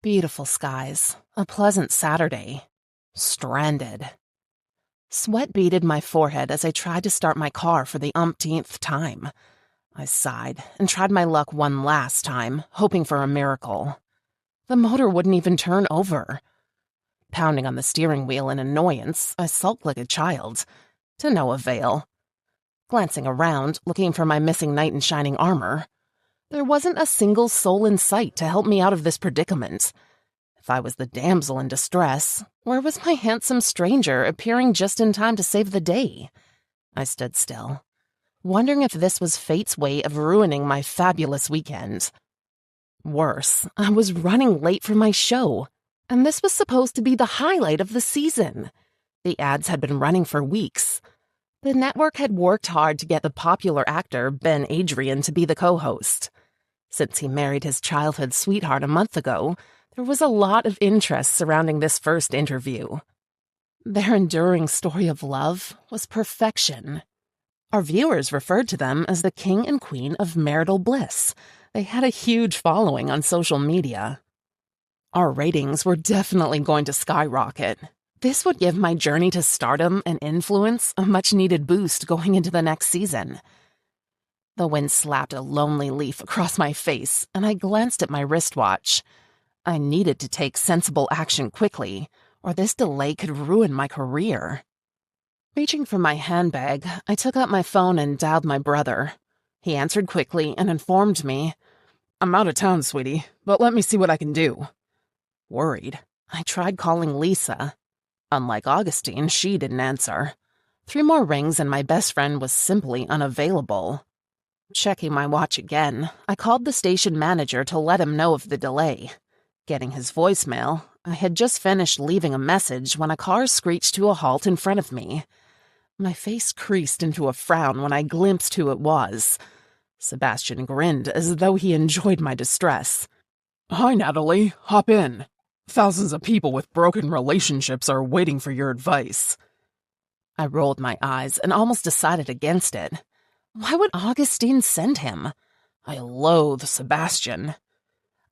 Beautiful skies, a pleasant Saturday. Stranded. Sweat beaded my forehead as I tried to start my car for the umpteenth time. I sighed and tried my luck one last time, hoping for a miracle. The motor wouldn't even turn over. Pounding on the steering wheel in annoyance, I sulked like a child. To no avail. Glancing around, looking for my missing knight in shining armor. There wasn't a single soul in sight to help me out of this predicament. If I was the damsel in distress, where was my handsome stranger appearing just in time to save the day? I stood still, wondering if this was fate's way of ruining my fabulous weekend. Worse, I was running late for my show, and this was supposed to be the highlight of the season. The ads had been running for weeks. The network had worked hard to get the popular actor Ben Adrian to be the co-host. Since he married his childhood sweetheart a month ago, there was a lot of interest surrounding this first interview. Their enduring story of love was perfection. Our viewers referred to them as the king and queen of marital bliss. They had a huge following on social media. Our ratings were definitely going to skyrocket. This would give my journey to stardom and influence a much-needed boost going into the next season. The wind slapped a lonely leaf across my face, and I glanced at my wristwatch. I needed to take sensible action quickly, or this delay could ruin my career. Reaching for my handbag, I took out my phone and dialed my brother. He answered quickly and informed me, "I'm out of town, sweetie, but let me see what I can do." Worried, I tried calling Lisa. Unlike Augustine, she didn't answer. 3 more rings and my best friend was simply unavailable. Checking my watch again, I called the station manager to let him know of the delay. Getting his voicemail, I had just finished leaving a message when a car screeched to a halt in front of me. My face creased into a frown when I glimpsed who it was. Sebastian grinned as though he enjoyed my distress. "Hi, Natalie. Hop in. Thousands of people with broken relationships are waiting for your advice." I rolled my eyes and almost decided against it. Why would Augustine send him? I loathe Sebastian.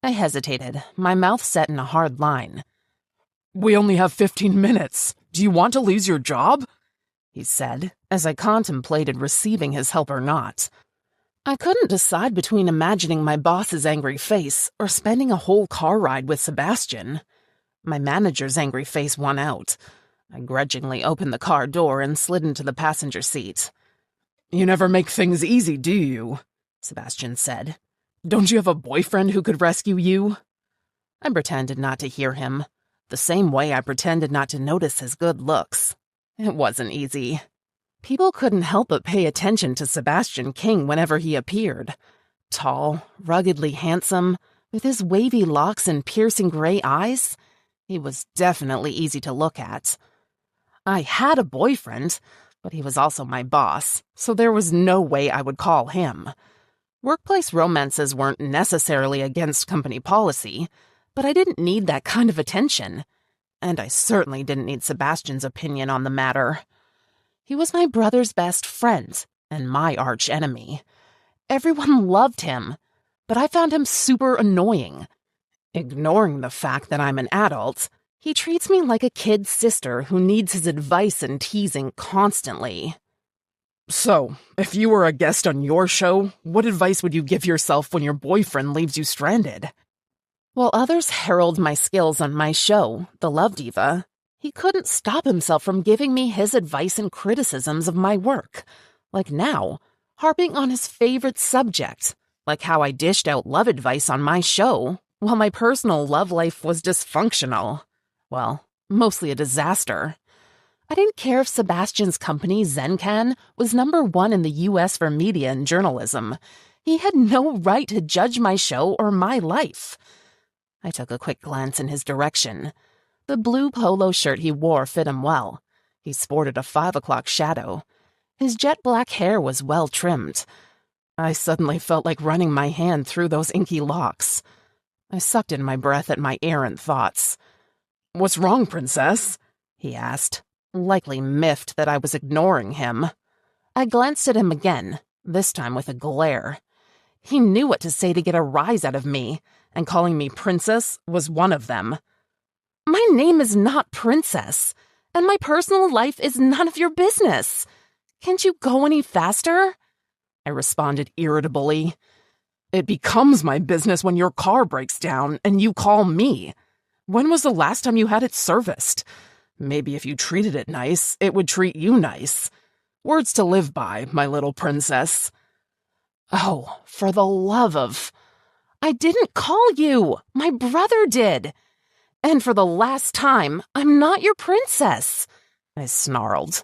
I hesitated, my mouth set in a hard line. "We only have 15 minutes. Do you want to lose your job?" he said, as I contemplated receiving his help or not. I couldn't decide between imagining my boss's angry face or spending a whole car ride with Sebastian. My manager's angry face won out. I grudgingly opened the car door and slid into the passenger seat. "You never make things easy, do you?" Sebastian said. "Don't you have a boyfriend who could rescue you?" I pretended not to hear him, the same way I pretended not to notice his good looks. It wasn't easy. People couldn't help but pay attention to Sebastian King whenever he appeared. Tall, ruggedly handsome, with his wavy locks and piercing gray eyes, he was definitely easy to look at. I had a boyfriend, but he was also my boss, so there was no way I would call him. Workplace romances weren't necessarily against company policy, but I didn't need that kind of attention. And I certainly didn't need Sebastian's opinion on the matter. He was my brother's best friend and my arch enemy. Everyone loved him, but I found him super annoying. Ignoring the fact that I'm an adult, he treats me like a kid sister who needs his advice and teasing constantly. "So, if you were a guest on your show, what advice would you give yourself when your boyfriend leaves you stranded?" While others herald my skills on my show, The Love Diva, he couldn't stop himself from giving me his advice and criticisms of my work. Like now, harping on his favorite subject, like how I dished out love advice on my show, while my personal love life was dysfunctional. Well, mostly a disaster. I didn't care if Sebastian's company, Zencan, was #1 in the U.S. for media and journalism. He had no right to judge my show or my life. I took a quick glance in his direction. The blue polo shirt he wore fit him well. He sported a 5 o'clock shadow. His jet black hair was well trimmed. I suddenly felt like running my hand through those inky locks. I sucked in my breath at my errant thoughts. "What's wrong, princess?" he asked, likely miffed that I was ignoring him. I glanced at him again, this time with a glare. He knew what to say to get a rise out of me, and calling me princess was one of them. My name is not Princess, and my personal life is none of your business. Can't you go any faster? I responded irritably. It becomes my business when your car breaks down and you call me. When was the last time you had it serviced? Maybe if you treated it nice, it would treat you nice. Words to live by, my little princess. Oh, for the love of... I didn't call you. My brother did. And for the last time, I'm not your princess, I snarled.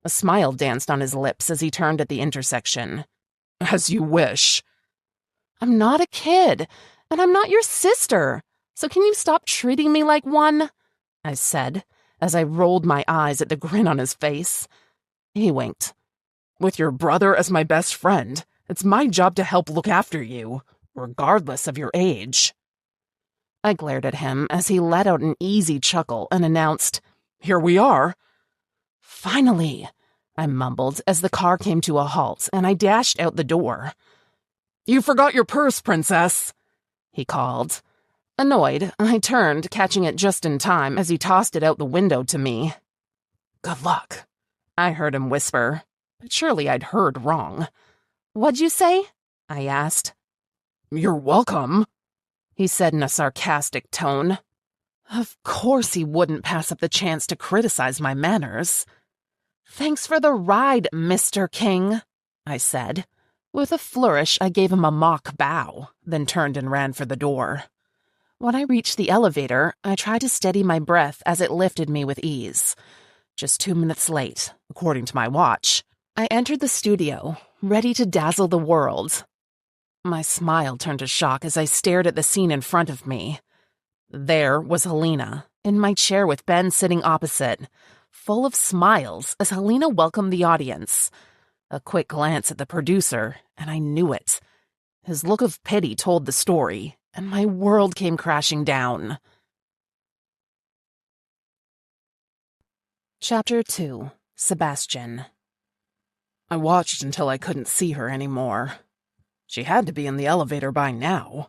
A smile danced on his lips as he turned at the intersection. As you wish. I'm not a kid, and I'm not your sister, so can you stop treating me like one? I said, as I rolled my eyes at the grin on his face. He winked. With your brother as my best friend, it's my job to help look after you, regardless of your age. I glared at him as he let out an easy chuckle and announced, Here we are. Finally, I mumbled as the car came to a halt and I dashed out the door. You forgot your purse, princess, he called. Annoyed, I turned, catching it just in time as he tossed it out the window to me. Good luck, I heard him whisper, but surely I'd heard wrong. What'd you say? I asked. You're welcome, he said in a sarcastic tone. Of course he wouldn't pass up the chance to criticize my manners. Thanks for the ride, Mr. King, I said. With a flourish, I gave him a mock bow, then turned and ran for the door. When I reached the elevator, I tried to steady my breath as it lifted me with ease. Just 2 minutes late, according to my watch, I entered the studio, ready to dazzle the world. My smile turned to shock as I stared at the scene in front of me. There was Helena, in my chair with Ben sitting opposite, full of smiles as Helena welcomed the audience. A quick glance at the producer, and I knew it. His look of pity told the story, and my world came crashing down. Chapter 2. Sebastian. I watched until I couldn't see her anymore. She had to be in the elevator by now.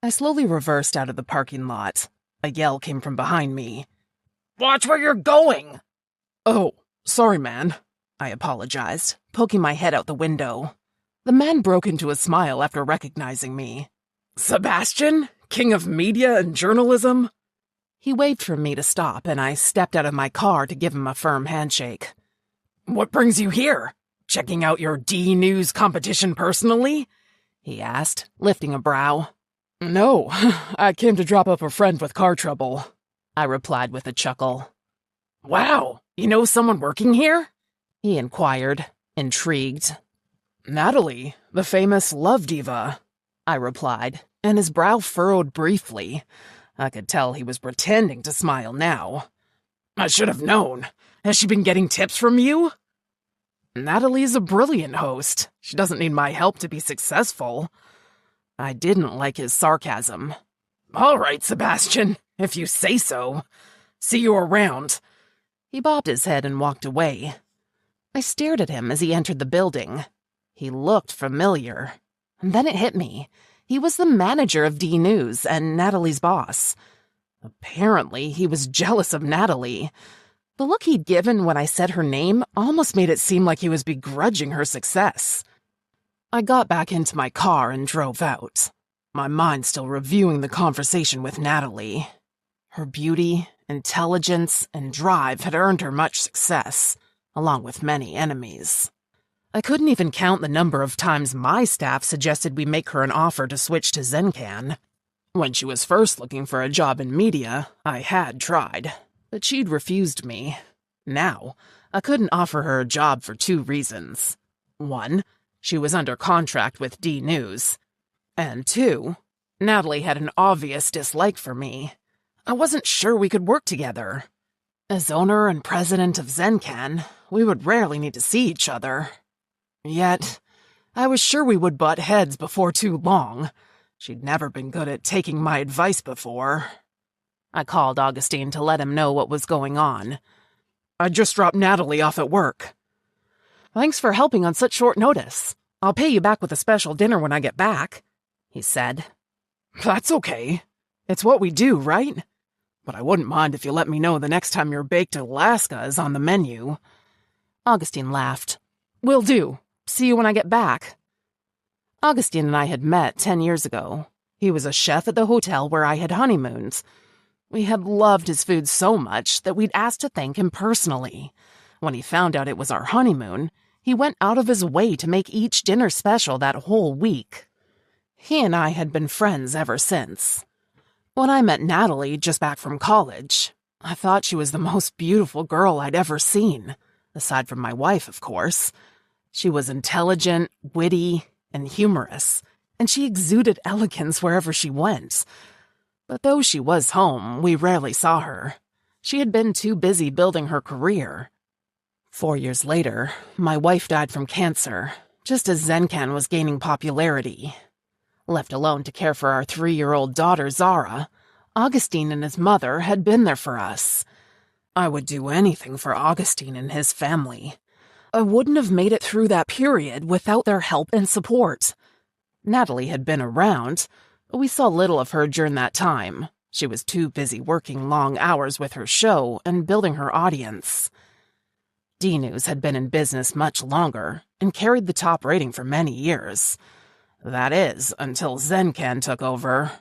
I slowly reversed out of the parking lot. A yell came from behind me. Watch where you're going! Oh, sorry, man, I apologized, poking my head out the window. The man broke into a smile after recognizing me. Sebastian? King of media and journalism? He waved for me to stop, and I stepped out of my car to give him a firm handshake. What brings you here? Checking out your D-News competition personally? He asked, lifting a brow. No, I came to drop off a friend with car trouble, I replied with a chuckle. Wow, you know someone working here? He inquired, intrigued. Natalie, the famous love diva, I replied, and his brow furrowed briefly. I could tell he was pretending to smile now. I should have known. Has she been getting tips from you? Natalie's a brilliant host. She doesn't need my help to be successful. I didn't like his sarcasm. All right, Sebastian, if you say so. See you around. He bobbed his head and walked away. I stared at him as he entered the building. He looked familiar. And then it hit me. He was the manager of D-News and Natalie's boss. Apparently, he was jealous of Natalie. The look he'd given when I said her name almost made it seem like he was begrudging her success. I got back into my car and drove out, my mind still reviewing the conversation with Natalie. Her beauty, intelligence, and drive had earned her much success, along with many enemies. I couldn't even count the number of times my staff suggested we make her an offer to switch to Zencan. When she was first looking for a job in media, I had tried, but she'd refused me. Now, I couldn't offer her a job for 2 reasons. 1, she was under contract with D-News. And 2, Natalie had an obvious dislike for me. I wasn't sure we could work together. As owner and president of Zencan, we would rarely need to see each other. Yet, I was sure we would butt heads before too long. She'd never been good at taking my advice before. I called Augustine to let him know what was going on. I just dropped Natalie off at work. Thanks for helping on such short notice. I'll pay you back with a special dinner when I get back, he said. That's okay. It's what we do, right? But I wouldn't mind if you let me know the next time your baked Alaska is on the menu. Augustine laughed. Will do. See you when I get back. Augustine and I had met 10 years ago. He was a chef at the hotel where I had honeymooned. We had loved his food so much that we'd asked to thank him personally. When he found out it was our honeymoon, he went out of his way to make each dinner special that whole week. He and I had been friends ever since. When I met Natalie just back from college, I thought she was the most beautiful girl I'd ever seen, aside from my wife, of course. She was intelligent, witty, and humorous, and she exuded elegance wherever she went. But though she was home, we rarely saw her. She had been too busy building her career. 4 years later, my wife died from cancer, just as Zenkan was gaining popularity. Left alone to care for our 3-year-old daughter, Zara, Augustine and his mother had been there for us. I would do anything for Augustine and his family. I wouldn't have made it through that period without their help and support. Natalie had been around, but we saw little of her during that time. She was too busy working long hours with her show and building her audience. D-News had been in business much longer and carried the top rating for many years. That is, until Zenkan took over.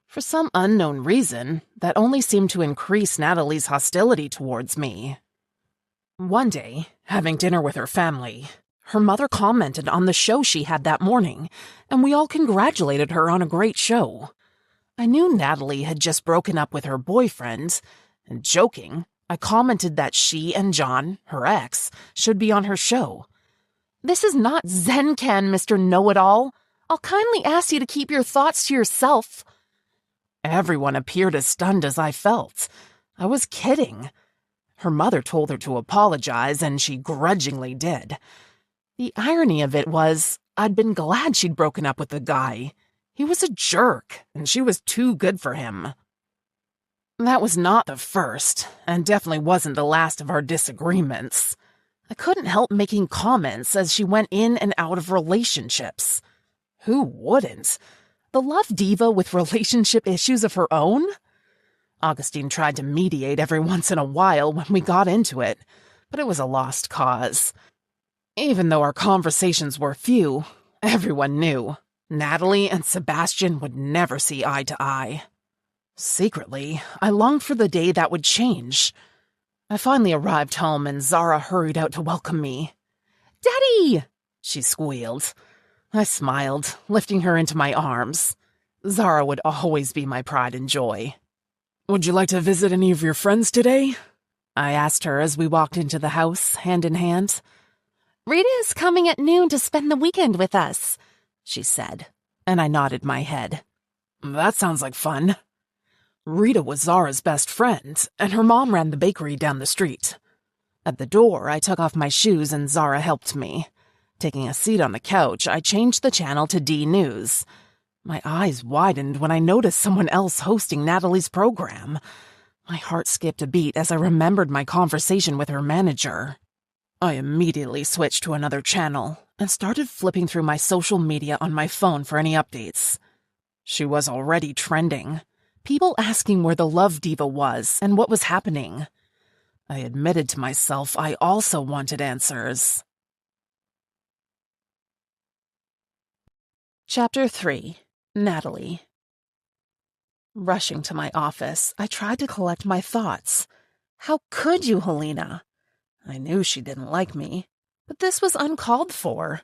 For some unknown reason, that only seemed to increase Natalie's hostility towards me. One day, having dinner with her family, her mother commented on the show she had that morning, and we all congratulated her on a great show. I knew Natalie had just broken up with her boyfriend, and joking, I commented that she and John, her ex, should be on her show. "This is not Zenkan, Mr. Know-It-All. I'll kindly ask you to keep your thoughts to yourself." Everyone appeared as stunned as I felt. I was kidding. Her mother told her to apologize, and she grudgingly did. The irony of it was, I'd been glad she'd broken up with the guy. He was a jerk, and she was too good for him. That was not the first, and definitely wasn't the last of our disagreements. I couldn't help making comments as she went in and out of relationships. Who wouldn't? The love diva with relationship issues of her own? Augustine tried to mediate every once in a while when we got into it, but it was a lost cause. Even though our conversations were few, everyone knew Natalie and Sebastian would never see eye to eye. Secretly, I longed for the day that would change. I finally arrived home and Zara hurried out to welcome me. "Daddy!" she squealed. I smiled, lifting her into my arms. Zara would always be my pride and joy. "Would you like to visit any of your friends today?" I asked her as we walked into the house, hand in hand. "Rita is coming at noon to spend the weekend with us," she said, and I nodded my head. "That sounds like fun." Rita was Zara's best friend, and her mom ran the bakery down the street. At the door, I took off my shoes and Zara helped me. Taking a seat on the couch, I changed the channel to D-News. My eyes widened when I noticed someone else hosting Natalie's program. My heart skipped a beat as I remembered my conversation with her manager. I immediately switched to another channel and started flipping through my social media on my phone for any updates. She was already trending. People asking where the love diva was and what was happening. I admitted to myself I also wanted answers. Chapter 3. Natalie. Rushing to my office, I tried to collect my thoughts. How could you, Helena? I knew she didn't like me, but this was uncalled for.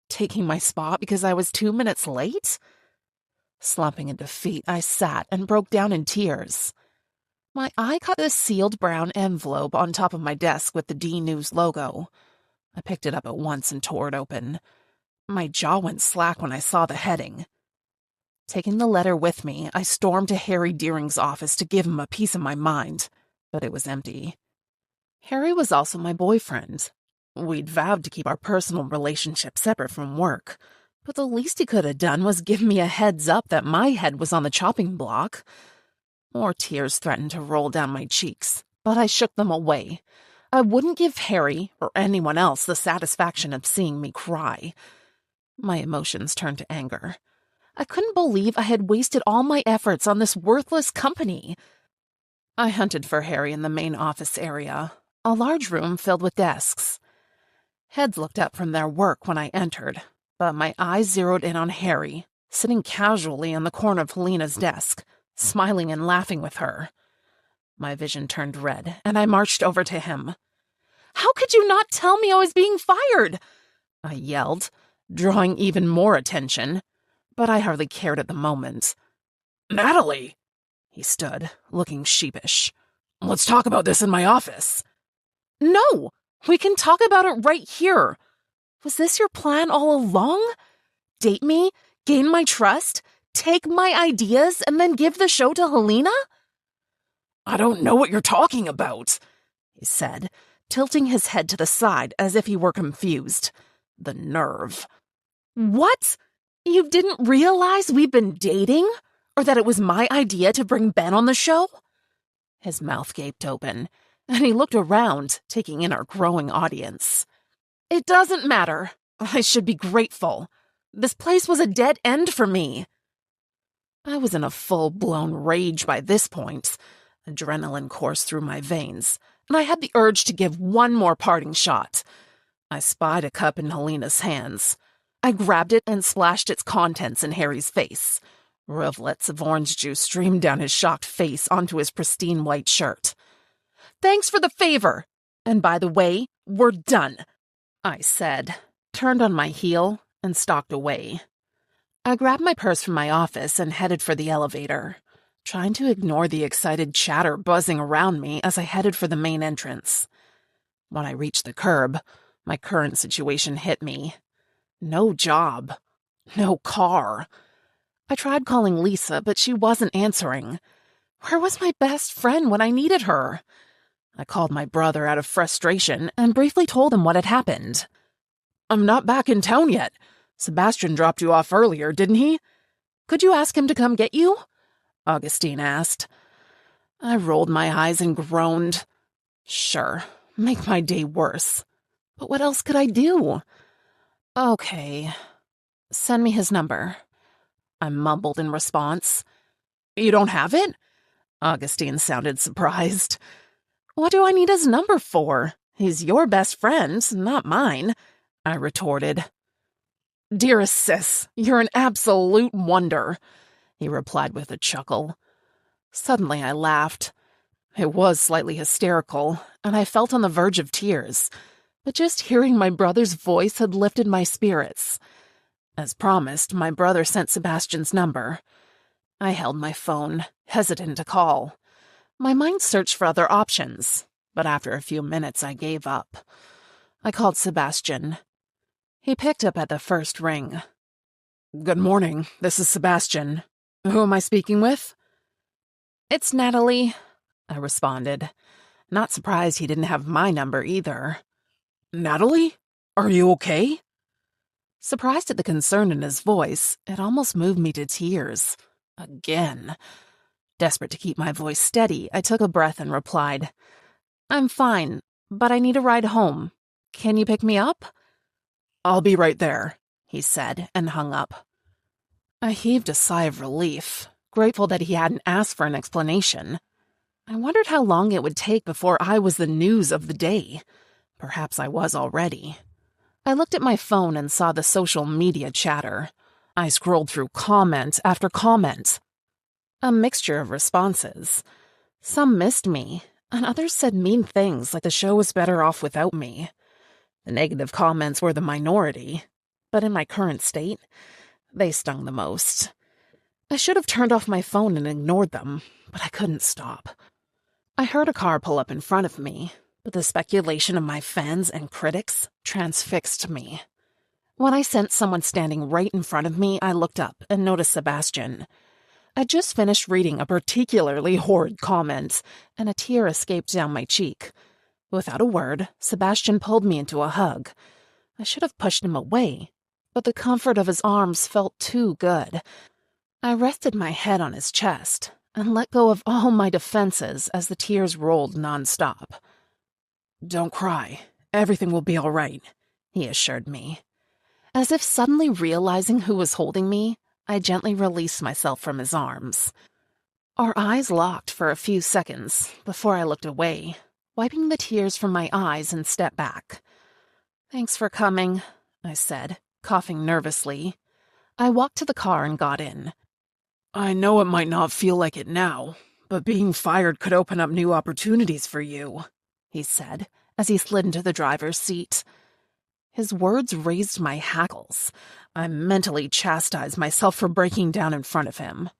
Taking my spot because I was 2 minutes late? Slumping in defeat, I sat and broke down in tears. My eye caught the sealed brown envelope on top of my desk with the D-News logo. I picked it up at once and tore it open. My jaw went slack when I saw the heading. Taking the letter with me, I stormed to Harry Deering's office to give him a piece of my mind, but it was empty. Harry was also my boyfriend. We'd vowed to keep our personal relationship separate from work, but the least he could have done was give me a heads up that my head was on the chopping block. More tears threatened to roll down my cheeks, but I shook them away. I wouldn't give Harry or anyone else the satisfaction of seeing me cry. My emotions turned to anger. I couldn't believe I had wasted all my efforts on this worthless company. I hunted for Harry in the main office area, a large room filled with desks. Heads looked up from their work when I entered, but my eyes zeroed in on Harry, sitting casually in the corner of Helena's desk, smiling and laughing with her. My vision turned red, and I marched over to him. "How could you not tell me I was being fired?" I yelled, drawing even more attention, but I hardly cared at the moment. "Natalie!" He stood, looking sheepish. "Let's talk about this in my office." "No! We can talk about it right here. Was this your plan all along? Date me, gain my trust, take my ideas, and then give the show to Helena?" "I don't know what you're talking about," he said, tilting his head to the side as if he were confused. The nerve. "What? You didn't realize we've been dating? Or that it was my idea to bring Ben on the show?" His mouth gaped open, and he looked around, taking in our growing audience. "It doesn't matter. I should be grateful. This place was a dead end for me." I was in a full-blown rage by this point. Adrenaline coursed through my veins, and I had the urge to give one more parting shot. I spied a cup in Helena's hands. I grabbed it and splashed its contents in Harry's face. Rivulets of orange juice streamed down his shocked face onto his pristine white shirt. "Thanks for the favor. And by the way, we're done," I said, turned on my heel, and stalked away. I grabbed my purse from my office and headed for the elevator, trying to ignore the excited chatter buzzing around me as I headed for the main entrance. When I reached the curb, my current situation hit me. No job. No car. I tried calling Lisa, but she wasn't answering. Where was my best friend when I needed her? I called my brother out of frustration and briefly told him what had happened. "I'm not back in town yet. Sebastian dropped you off earlier, didn't he?" "Could you ask him to come get you?" Augustine asked. I rolled my eyes and groaned. Sure, make my day worse. But what else could I do? "Okay, send me his number," I mumbled in response. "You don't have it?" Augustine sounded surprised. "What do I need his number for? He's your best friend, not mine," I retorted. "Dearest sis, you're an absolute wonder," he replied with a chuckle. Suddenly I laughed. It was slightly hysterical, and I felt on the verge of tears, but just hearing my brother's voice had lifted my spirits. As promised, my brother sent Sebastian's number. I held my phone, hesitant to call. My mind searched for other options, but after a few minutes I gave up. I called Sebastian. He picked up at the first ring. "Good morning, this is Sebastian. Who am I speaking with?" "It's Natalie," I responded, not surprised he didn't have my number either. "Natalie? Are you okay?" Surprised at the concern in his voice, it almost moved me to tears. Again. Desperate to keep my voice steady, I took a breath and replied, "I'm fine, but I need a ride home. Can you pick me up?" "I'll be right there," he said, and hung up. I heaved a sigh of relief, grateful that he hadn't asked for an explanation. I wondered how long it would take before I was the news of the day. Perhaps I was already. I looked at my phone and saw the social media chatter. I scrolled through comment after comment. A mixture of responses. Some missed me, and others said mean things like the show was better off without me. The negative comments were the minority, but in my current state, they stung the most. I should have turned off my phone and ignored them, but I couldn't stop. I heard a car pull up in front of me, but the speculation of my fans and critics transfixed me. When I sensed someone standing right in front of me, I looked up and noticed Sebastian. I'd just finished reading a particularly horrid comment, and a tear escaped down my cheek. Without a word, Sebastian pulled me into a hug. I should have pushed him away, but the comfort of his arms felt too good. I rested my head on his chest and let go of all my defenses as the tears rolled nonstop. "Don't cry. Everything will be all right," he assured me. As if suddenly realizing who was holding me, I gently released myself from his arms. Our eyes locked for a few seconds before I looked away, wiping the tears from my eyes and stepped back. "Thanks for coming," I said, coughing nervously. I walked to the car and got in. "I know it might not feel like it now, but being fired could open up new opportunities for you," he said, as he slid into the driver's seat. His words raised my hackles. I mentally chastised myself for breaking down in front of him.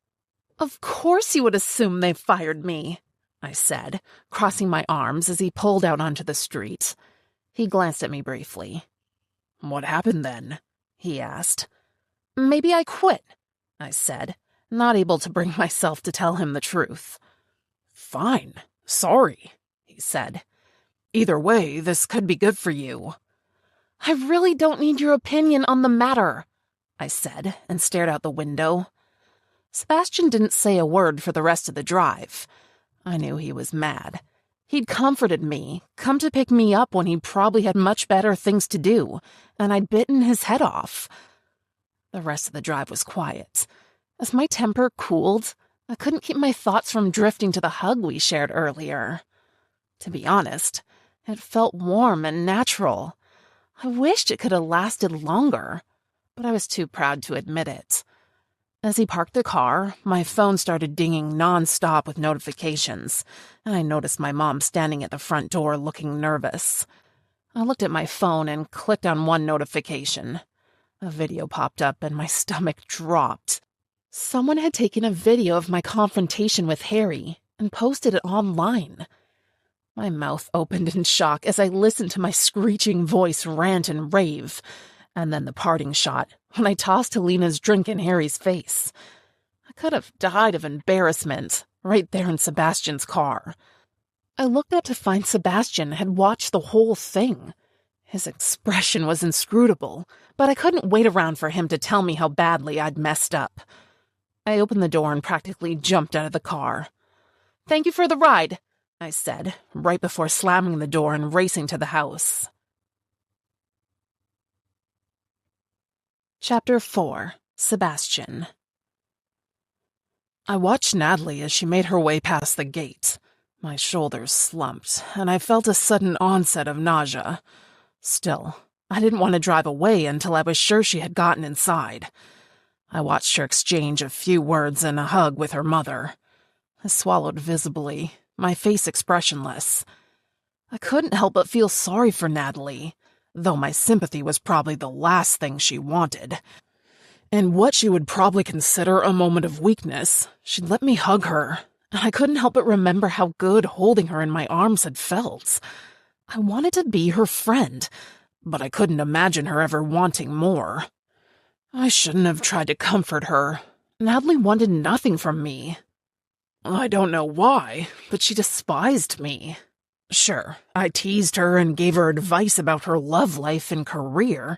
"Of course you would assume they fired me," I said, crossing my arms as he pulled out onto the street. He glanced at me briefly. "What happened then?" he asked. "Maybe I quit," I said, not able to bring myself to tell him the truth. "Fine. Sorry," he said. "Either way, this could be good for you." "I really don't need your opinion on the matter," I said, and stared out the window. Sebastian didn't say a word for the rest of the drive. I knew he was mad. He'd comforted me, come to pick me up when he probably had much better things to do, and I'd bitten his head off. The rest of the drive was quiet. As my temper cooled, I couldn't keep my thoughts from drifting to the hug we shared earlier. To be honest, it felt warm and natural. I wished it could have lasted longer, but I was too proud to admit it. As he parked the car, my phone started dinging nonstop with notifications, and I noticed my mom standing at the front door looking nervous. I looked at my phone and clicked on one notification. A video popped up and my stomach dropped. Someone had taken a video of my confrontation with Harry and posted it online. My mouth opened in shock as I listened to my screeching voice rant and rave, and then the parting shot when I tossed Helena's drink in Harry's face. I could have died of embarrassment right there in Sebastian's car. I looked up to find Sebastian had watched the whole thing. His expression was inscrutable, but I couldn't wait around for him to tell me how badly I'd messed up. I opened the door and practically jumped out of the car. "Thank you for the ride," I said, right before slamming the door and racing to the house. Chapter 4. Sebastian. I watched Natalie as she made her way past the gate. My shoulders slumped, and I felt a sudden onset of nausea. Still, I didn't want to drive away until I was sure she had gotten inside. I watched her exchange a few words and a hug with her mother. I swallowed visibly, my face expressionless. I couldn't help but feel sorry for Natalie, though my sympathy was probably the last thing she wanted. In what she would probably consider a moment of weakness, she'd let me hug her, and I couldn't help but remember how good holding her in my arms had felt. I wanted to be her friend, but I couldn't imagine her ever wanting more. I shouldn't have tried to comfort her. Natalie wanted nothing from me. I don't know why, but she despised me. Sure, I teased her and gave her advice about her love life and career,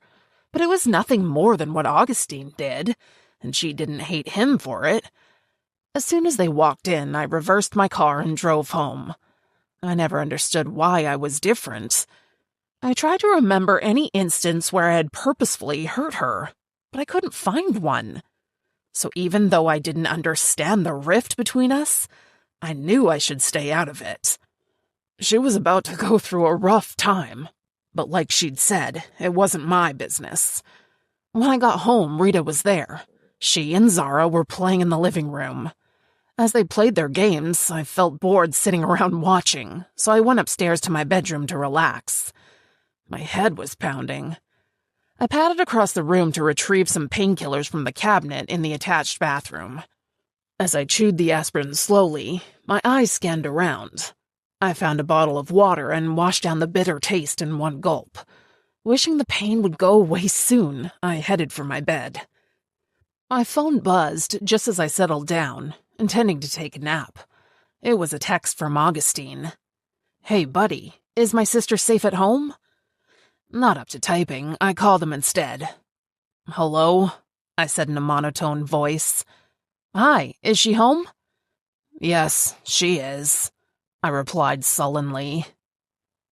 but it was nothing more than what Augustine did, and she didn't hate him for it. As soon as they walked in, I reversed my car and drove home. I never understood why I was different. I tried to remember any instance where I had purposefully hurt her, but I couldn't find one. So even though I didn't understand the rift between us, I knew I should stay out of it. She was about to go through a rough time, but like she'd said, it wasn't my business. When I got home, Rita was there. She and Zara were playing in the living room. As they played their games, I felt bored sitting around watching, so I went upstairs to my bedroom to relax. My head was pounding. I padded across the room to retrieve some painkillers from the cabinet in the attached bathroom. As I chewed the aspirin slowly, my eyes scanned around. I found a bottle of water and washed down the bitter taste in one gulp. Wishing the pain would go away soon, I headed for my bed. My phone buzzed just as I settled down, intending to take a nap. It was a text from Augustine. "Hey, buddy, is my sister safe at home?" Not up to typing, I called him instead. "Hello?" I said in a monotone voice. "Hi, is she home?" "Yes, she is," I replied sullenly.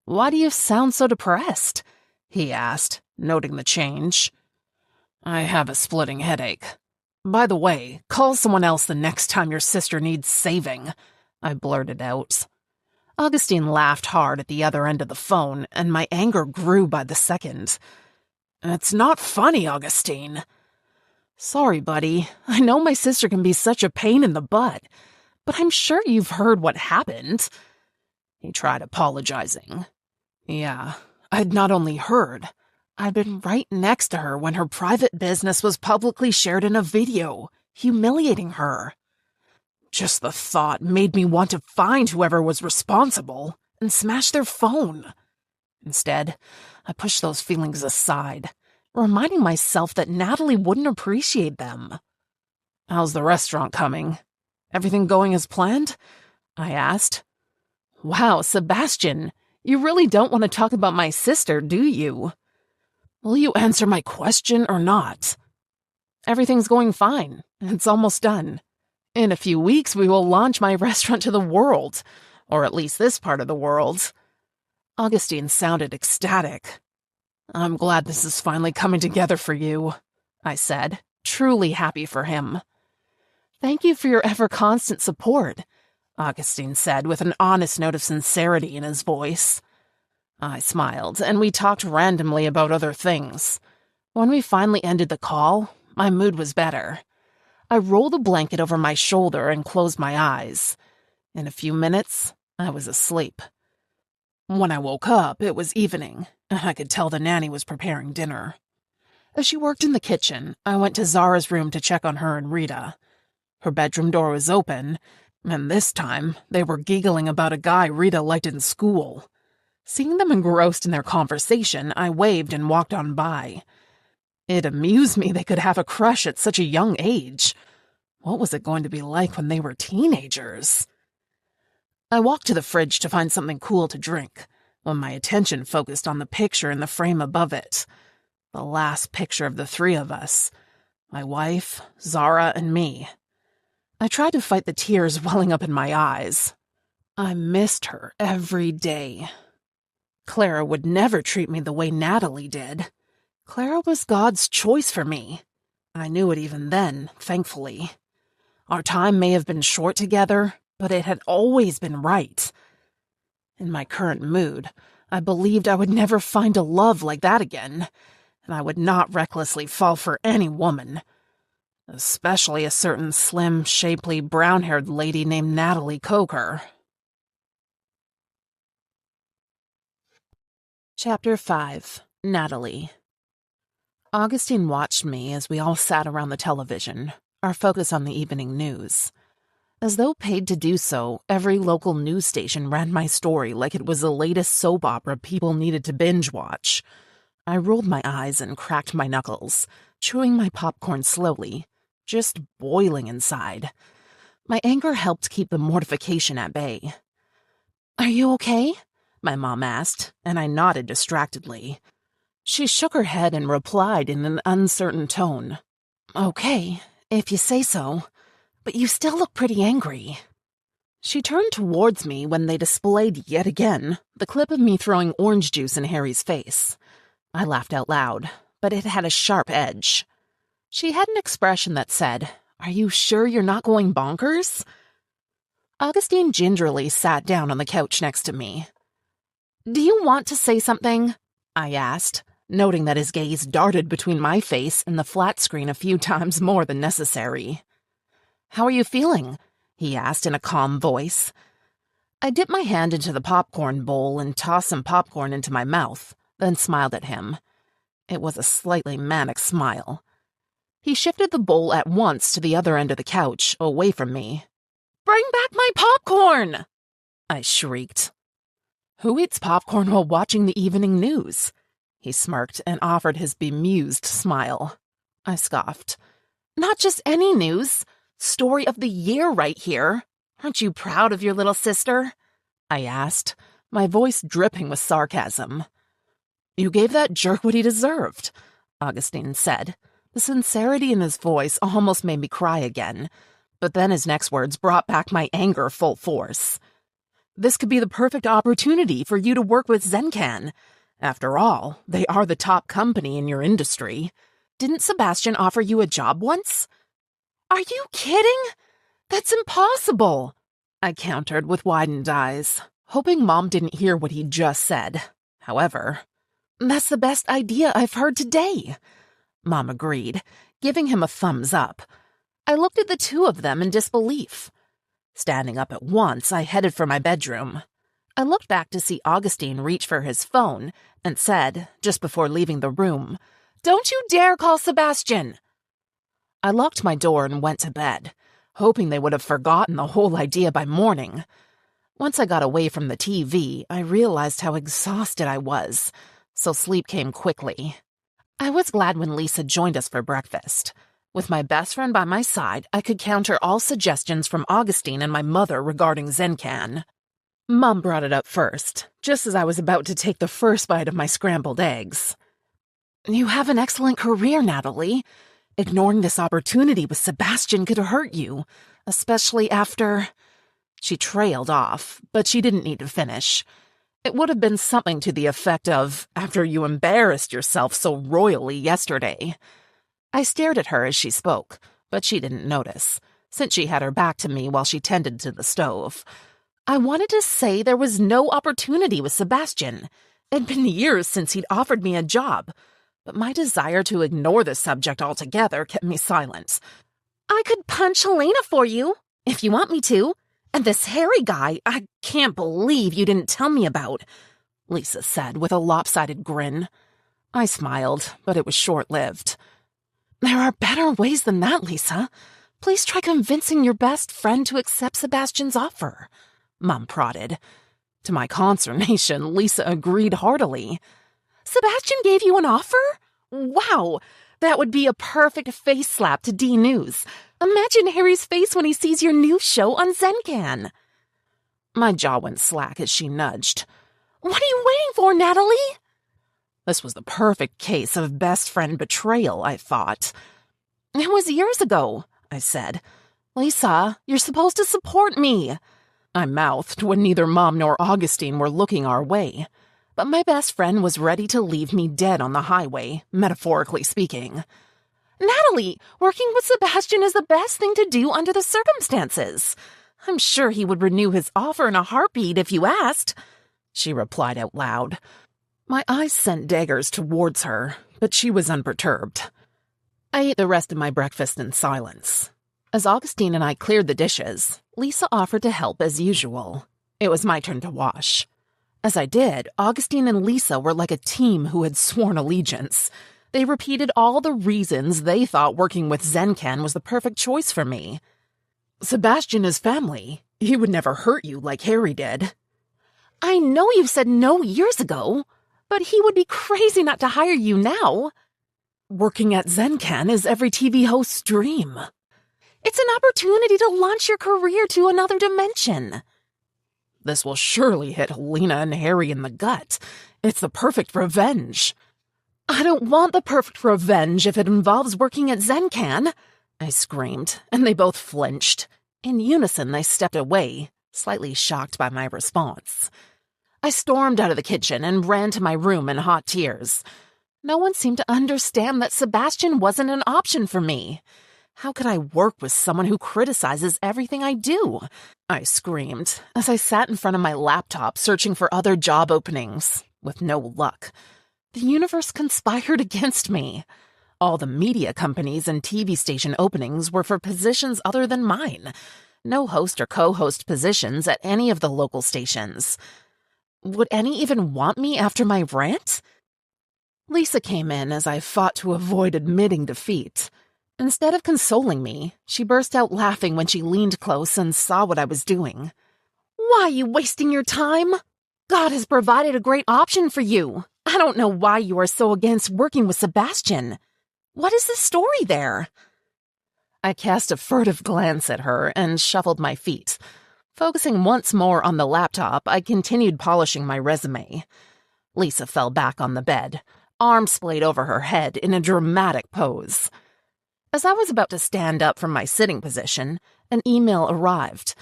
"Why do you sound so depressed?" he asked, noting the change. "I have a splitting headache," By the way, call someone else the next time your sister needs saving, I blurted out. Augustine laughed hard at the other end of the phone, and my anger grew by the second. It's not funny, Augustine. Sorry, buddy. I know my sister can be such a pain in the butt, but I'm sure you've heard what happened. He tried apologizing. Yeah, I'd not only heard, I'd been right next to her when her private business was publicly shared in a video, humiliating her. Just the thought made me want to find whoever was responsible and smash their phone. Instead, I pushed those feelings aside, reminding myself that Natalie wouldn't appreciate them. How's the restaurant coming? Everything going as planned? I asked. Wow, Sebastian, you really don't want to talk about my sister, do you? Will you answer my question or not? Everything's going fine. It's almost done. In a few weeks, we will launch my restaurant to the world, or at least this part of the world. Augustine sounded ecstatic. I'm glad this is finally coming together for you, I said, truly happy for him. Thank you for your ever-constant support, Augustine said with an honest note of sincerity in his voice. I smiled, and we talked randomly about other things. When we finally ended the call, my mood was better. I rolled a blanket over my shoulder and closed my eyes. In a few minutes, I was asleep. When I woke up, it was evening, and I could tell the nanny was preparing dinner. As she worked in the kitchen, I went to Zara's room to check on her and Rita. Her bedroom door was open, and this time they were giggling about a guy Rita liked in school. Seeing them engrossed in their conversation, I waved and walked on by. It amused me they could have a crush at such a young age. What was it going to be like when they were teenagers? I walked to the fridge to find something cool to drink, when my attention focused on the picture in the frame above it. The last picture of the three of us. My wife, Zara, and me. I tried to fight the tears welling up in my eyes. I missed her every day. Clara would never treat me the way Natalie did. Clara was God's choice for me. I knew it even then, thankfully. Our time may have been short together, but it had always been right. In my current mood, I believed I would never find a love like that again, and I would not recklessly fall for any woman, especially a certain slim, shapely, brown-haired lady named Natalie Coker. Chapter 5. Natalie. Augustine watched me as we all sat around the television, our focus on the evening news. As though paid to do so, every local news station ran my story like it was the latest soap opera people needed to binge-watch. I rolled my eyes and cracked my knuckles, chewing my popcorn slowly, just boiling inside. My anger helped keep the mortification at bay. "Are you okay?" my mom asked, and I nodded distractedly. She shook her head and replied in an uncertain tone. "Okay, if you say so, but you still look pretty angry." She turned towards me when they displayed yet again the clip of me throwing orange juice in Harry's face. I laughed out loud, but it had a sharp edge. She had an expression that said, "Are you sure you're not going bonkers?" Augustine gingerly sat down on the couch next to me. "Do you want to say something?" I asked, noting that his gaze darted between my face and the flat screen a few times more than necessary. "How are you feeling?" he asked in a calm voice. I dipped my hand into the popcorn bowl and tossed some popcorn into my mouth, then smiled at him. It was a slightly manic smile. He shifted the bowl at once to the other end of the couch, away from me. "Bring back my popcorn!" I shrieked. "Who eats popcorn while watching the evening news?" He smirked and offered his bemused smile. I scoffed. "Not just any news. Story of the year right here. Aren't you proud of your little sister?" I asked, my voice dripping with sarcasm. "You gave that jerk what he deserved," Augustine said. The sincerity in his voice almost made me cry again, but then his next words brought back my anger full force. "This could be the perfect opportunity for you to work with Zencan. After all, they are the top company in your industry. Didn't Sebastian offer you a job once?" Are you kidding? That's impossible, I countered with widened eyes, hoping Mom didn't hear what he'd just said. However, that's the best idea I've heard today, Mom agreed, giving him a thumbs up. I looked at the two of them in disbelief. Standing up at once, I headed for my bedroom. I looked back to see Augustine reach for his phone and said, just before leaving the room, "Don't you dare call Sebastian!" I locked my door and went to bed, hoping they would have forgotten the whole idea by morning. Once I got away from the TV, I realized how exhausted I was, so sleep came quickly. I was glad when Lisa joined us for breakfast. With my best friend by my side, I could counter all suggestions from Augustine and my mother regarding Zencan. Mom brought it up first, just as I was about to take the first bite of my scrambled eggs. "You have an excellent career, Natalie. Ignoring this opportunity with Sebastian could hurt you, especially after—" She trailed off, but she didn't need to finish. It would have been something to the effect of, "after you embarrassed yourself so royally yesterday." I stared at her as she spoke, but she didn't notice, since she had her back to me while she tended to the stove. I wanted to say there was no opportunity with Sebastian. It'd been years since he'd offered me a job, but my desire to ignore the subject altogether kept me silent. "I could punch Helena for you, if you want me to. And this Harry guy, I can't believe you didn't tell me about," Lisa said with a lopsided grin. I smiled, but it was short-lived. "There are better ways than that, Lisa. Please try convincing your best friend to accept Sebastian's offer," Mom prodded. To my consternation, Lisa agreed heartily. "Sebastian gave you an offer? Wow, that would be a perfect face slap to D-News. Imagine Harry's face when he sees your new show on Zencan." My jaw went slack as she nudged. "What are you waiting for, Natalie?" This was the perfect case of best friend betrayal, I thought. "It was years ago," I said. "Lisa, you're supposed to support me," I mouthed when neither Mom nor Augustine were looking our way. But my best friend was ready to leave me dead on the highway, metaphorically speaking. "Natalie, working with Sebastian is the best thing to do under the circumstances. I'm sure he would renew his offer in a heartbeat if you asked," she replied out loud. My eyes sent daggers towards her, but she was unperturbed. I ate the rest of my breakfast in silence. As Augustine and I cleared the dishes, Lisa offered to help as usual. It was my turn to wash. As I did, Augustine and Lisa were like a team who had sworn allegiance. They repeated all the reasons they thought working with Zencan was the perfect choice for me. "Sebastian is family. He would never hurt you like Harry did." "I know you said no years ago, but he would be crazy not to hire you now." "Working at Zencan is every TV host's dream." "It's an opportunity to launch your career to another dimension." "This will surely hit Helena and Harry in the gut. It's the perfect revenge." "I don't want the perfect revenge if it involves working at Zencan," I screamed, and they both flinched. In unison, they stepped away, slightly shocked by my response. I stormed out of the kitchen and ran to my room in hot tears. No one seemed to understand that Sebastian wasn't an option for me. How could I work with someone who criticizes everything I do? I screamed as I sat in front of my laptop searching for other job openings, with no luck. The universe conspired against me. All the media companies and TV station openings were for positions other than mine. No host or co-host positions at any of the local stations. Would any even want me after my rant? Lisa came in as I fought to avoid admitting defeat. Instead of consoling me, she burst out laughing when she leaned close and saw what I was doing. "Why are you wasting your time? God has provided a great option for you. I don't know why you are so against working with Sebastian. What is the story there?" I cast a furtive glance at her and shuffled my feet. Focusing once more on the laptop, I continued polishing my resume. Lisa fell back on the bed, arms splayed over her head in a dramatic pose. As I was about to stand up from my sitting position, an email arrived.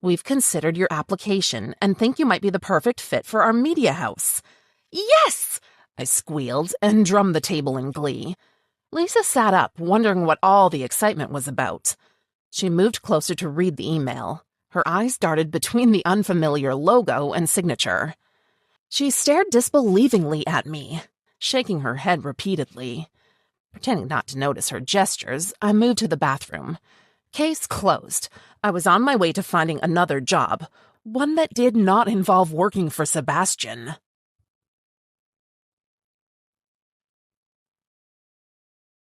"We've considered your application and think you might be the perfect fit for our media house." "Yes!" I squealed and drummed the table in glee. Lisa sat up, wondering what all the excitement was about. She moved closer to read the email. Her eyes darted between the unfamiliar logo and signature. She stared disbelievingly at me, shaking her head repeatedly. Pretending not to notice her gestures, I moved to the bathroom. Case closed. I was on my way to finding another job, one that did not involve working for Sebastian.